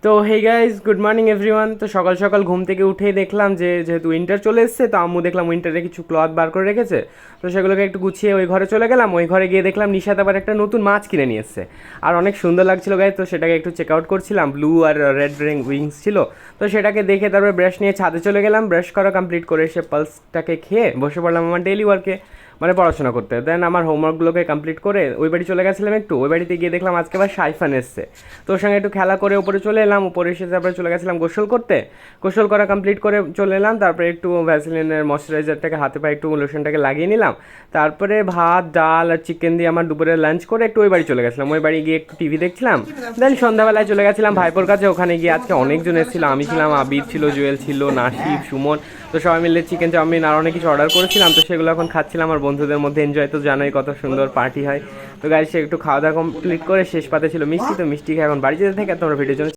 তো hey guys, good morning everyone. তো সকাল সকাল ঘুম থেকে উঠেই দেখলাম যে যেহেতু উইন্টার চলে এসছে, তো আম্মু দেখলাম উইন্টারে কিছু ক্লথ বার করে রেখেছে। তো সেগুলোকে একটু গুছিয়ে ওই ঘরে চলে গেলাম। ওই ঘরে গিয়ে দেখলাম নিশাত আবার একটা নতুন মাছ কিনে নিয়ে এসছে, আর অনেক সুন্দর লাগছিল গাইজ। তো সেটাকে একটু চেক আউট করছিলাম, ব্লু আর রেড উইংস ছিল। তো সেটাকে দেখে তারপরে ব্রাশ নিয়ে ছাদে চলে গেলাম। ব্রাশ করা কমপ্লিট করে এসে পালসটাকে খেয়ে বসে পড়লাম আমার ডেইলি ওয়ার্কে, মানে পড়াশোনা করতে। দেন আমার হোমওয়ার্কগুলোকে কমপ্লিট করে ওই বাড়ি চলে গেছিলাম একটু। ওই বাড়িতে গিয়ে দেখলাম আজকে আবার সাইফান এসছে। তো ওর সঙ্গে একটু খেলা করে উপরে চলে এলাম। উপরে এসে তারপরে চলে গেছিলাম গোসল করতে। গোসল করা কমপ্লিট করে চলে এলাম। তারপরে একটু ভ্যাসলিনের ময়শ্চারাইজারটাকে হাতে পায়ে একটু লোশনটাকে লাগিয়ে নিলাম। তারপরে ভাত ডাল আর চিকেন দিয়ে আমার দুপুরে লাঞ্চ করে একটু ওই বাড়ি চলে গেছিলাম। ওই বাড়ি গিয়ে একটু টিভি দেখছিলাম। দেন সন্ধ্যাবেলায় চলে গেছিলাম ভাইপোর কাছে। ওখানে গিয়ে আজকে অনেকজন এসেছিলো। আমি ছিলাম, আবির ছিল, জুয়েল ছিল, নাসিব, সুমন। তো সবাই মিলে চিকেন চাউমিন আর অনেক কিছু অর্ডার করেছিলাম। তো সেগুলো এখন খাচ্ছিলাম আর বন্ধুদের মধ্যে এনজয়। তো জানোই কত সুন্দর পার্টি হয়। তো গাইস, সে একটু খাওয়া দাওয়া কমপ্লিট করে শেষ পাতে ছিল মিষ্টি। তো মিষ্টি খেয়ে এখন বাড়ি যেতে থেকে তোমরা ভিডিওর জন্য